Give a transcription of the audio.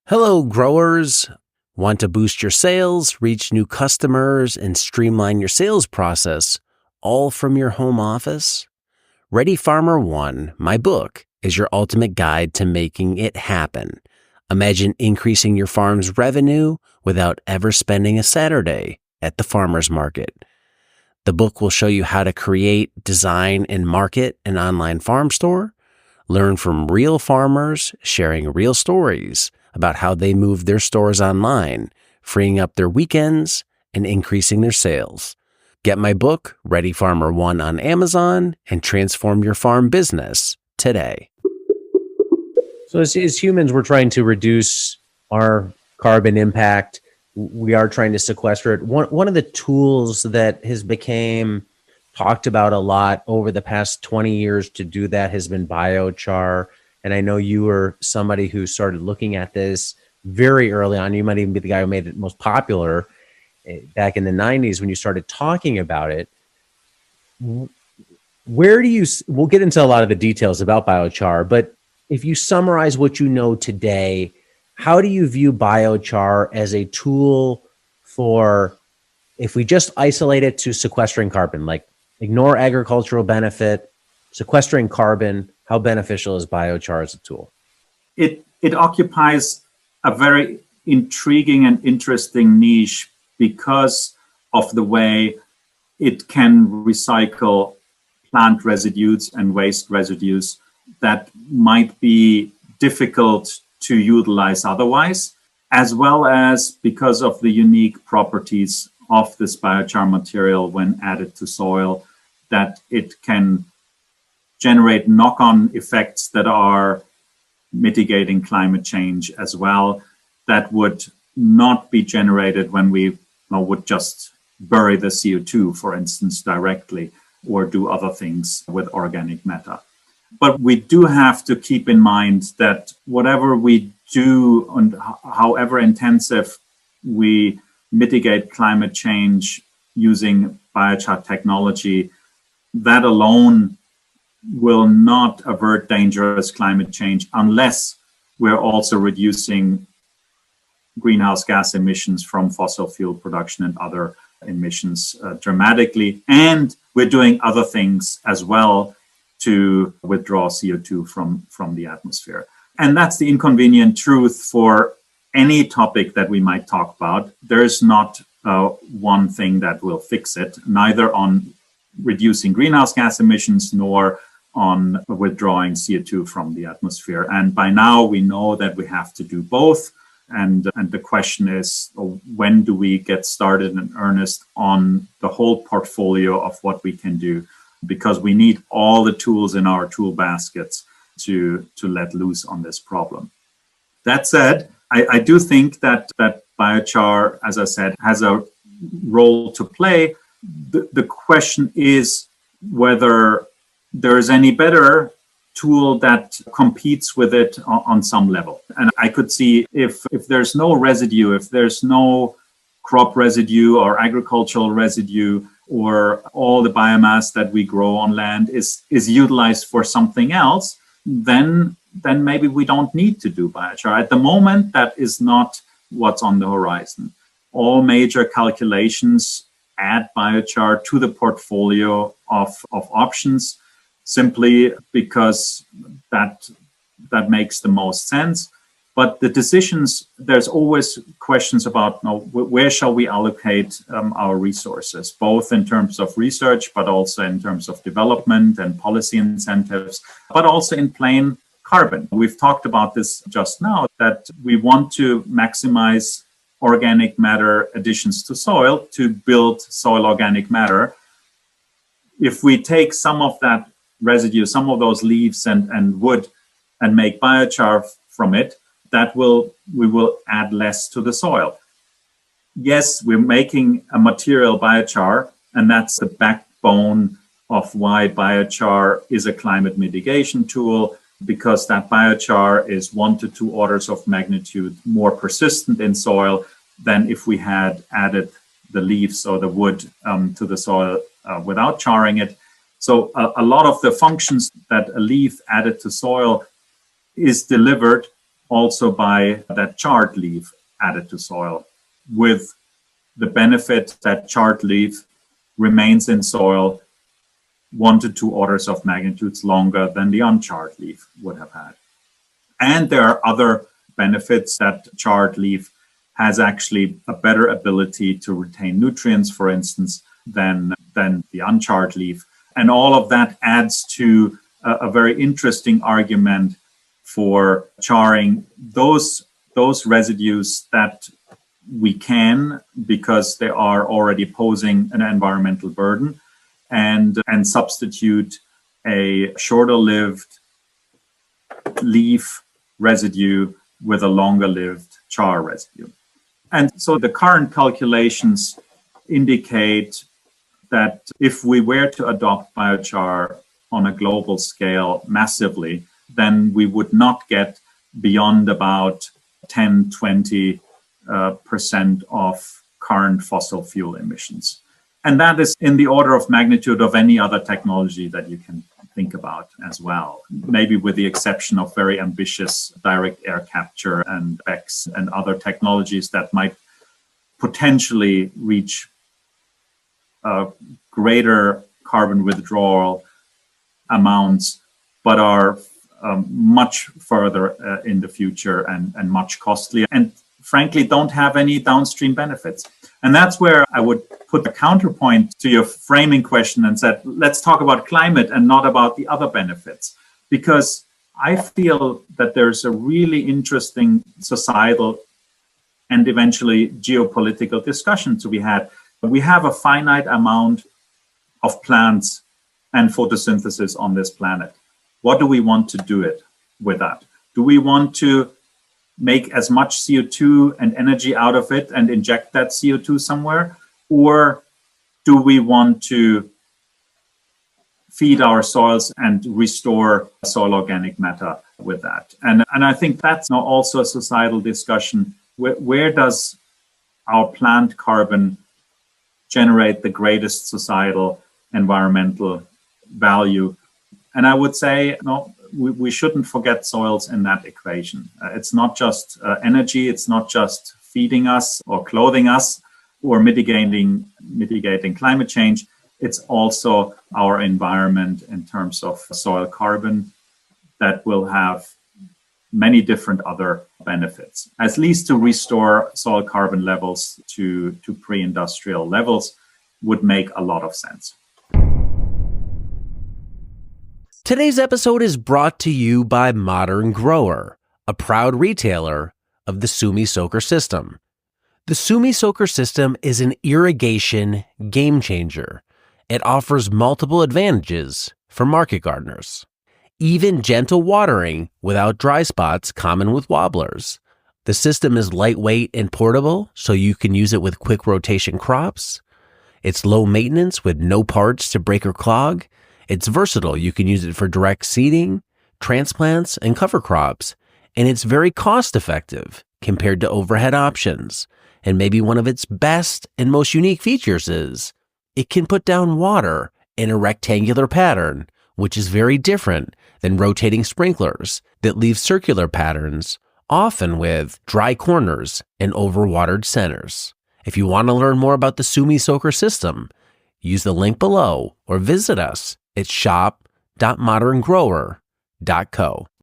Hello, growers. Want to boost your sales, reach new customers, and streamline your sales process, all from your home office? Ready Farmer 1, my book, is your ultimate guide to making it happen. Imagine increasing your farm's revenue without ever spending a Saturday at the farmer's market. The book will show you how to create, design, and market an online farm store. Learn from real farmers sharing real stories about how they move their stores online, freeing up their weekends and increasing their sales. Get my book, Ready Farmer 1, on Amazon and transform your farm business today. So as humans, we're trying to reduce our carbon impact. We are trying to sequester it. One of the tools that has become talked about a lot over the past 20 years to do that has been biochar. And I know you were somebody who started looking at this very early on. You might even be the guy who made it most popular back in the 90s when you started talking about it. We'll get into a lot of the details about biochar, but if you summarize what you know today, how do you view biochar as a tool for, if we just isolate it to sequestering carbon, like ignore agricultural benefit, sequestering carbon, how beneficial is biochar as a tool? It occupies a very intriguing and interesting niche because of the way it can recycle plant residues and waste residues that might be difficult to utilize otherwise, as well as because of the unique properties of this biochar material when added to soil, that it can generate knock-on effects that are mitigating climate change as well, that would not be generated when we would just bury the CO2, for instance, directly, or do other things with organic matter. But we do have to keep in mind that whatever we do and however intensive we mitigate climate change using biochar technology, that alone will not avert dangerous climate change unless we're also reducing greenhouse gas emissions from fossil fuel production and other emissions dramatically. And we're doing other things as well to withdraw CO2 from the atmosphere. And that's the inconvenient truth for any topic that we might talk about. There's not one thing that will fix it, neither on reducing greenhouse gas emissions nor on withdrawing CO2 from the atmosphere. And by now we know that we have to do both. And the question is, when do we get started in earnest on the whole portfolio of what we can do? Because we need all the tools in our tool baskets to let loose on this problem. That said, I do think that biochar, as I said, has a role to play. The question is whether there is any better tool that competes with it on some level. And I could see if there's no residue, if there's no crop residue or agricultural residue, or all the biomass that we grow on land is utilized for something else, then maybe we don't need to do biochar. At the moment, that is not what's on the horizon. All major calculations add biochar to the portfolio of options, simply because that makes the most sense. But the decisions, there's always questions about where shall we allocate our resources, both in terms of research, but also in terms of development and policy incentives, but also in plain carbon. We've talked about this just now, that we want to maximize organic matter additions to soil to build soil organic matter. If we take some of that residue, some of those leaves and wood, and make biochar from it, we will add less to the soil. Yes, we're making a material biochar, and that's the backbone of why biochar is a climate mitigation tool, because that biochar is 1 to 2 orders of magnitude more persistent in soil than if we had added the leaves or the wood to the soil without charring it. So a lot of the functions that a leaf added to soil is delivered also buy that charred leaf added to soil, with the benefit that charred leaf remains in soil 1 to 2 orders of magnitudes longer than the uncharred leaf would have had. And there are other benefits that charred leaf has actually a better ability to retain nutrients, for instance, than the uncharred leaf. And all of that adds to a very interesting argument for charring those residues that we can, because they are already posing an environmental burden, and substitute a shorter-lived leaf residue with a longer-lived char residue. And so the current calculations indicate that if we were to adopt biochar on a global scale massively, then we would not get beyond about 10-20% of current fossil fuel emissions. And that is in the order of magnitude of any other technology that you can think about as well, maybe with the exception of very ambitious direct air capture and BECCS and other technologies that might potentially reach greater carbon withdrawal amounts, but are much further in the future and much costlier, and frankly don't have any downstream benefits. And that's where I would put the counterpoint to your framing question and said, let's talk about climate and not about the other benefits. Because I feel that there's a really interesting societal and eventually geopolitical discussion to be had. We have a finite amount of plants and photosynthesis on this planet. What do we want to do it with that? Do we want to make as much CO2 and energy out of it and inject that CO2 somewhere? Or do we want to feed our soils and restore soil organic matter with that? And I think that's now also a societal discussion. Where does our plant carbon generate the greatest societal environmental value? And I would say, no, we shouldn't forget soils in that equation. It's not just energy, it's not just feeding us or clothing us or mitigating climate change. It's also our environment in terms of soil carbon that will have many different other benefits, at least to restore soil carbon levels to pre-industrial levels would make a lot of sense. Today's episode is brought to you by Modern Grower, a proud retailer of the Sumi Soaker system. The Sumi Soaker system is an irrigation game changer. It offers multiple advantages for market gardeners. Even gentle watering without dry spots common with wobblers. The system is lightweight and portable, so you can use it with quick rotation crops. It's low maintenance with no parts to break or clog. It's versatile. You can use it for direct seeding, transplants, and cover crops. And it's very cost effective compared to overhead options. And maybe one of its best and most unique features is it can put down water in a rectangular pattern, which is very different than rotating sprinklers that leave circular patterns, often with dry corners and overwatered centers. If you want to learn more about the Sumi Soaker system, use the link below or visit us at shop.moderngrower.co.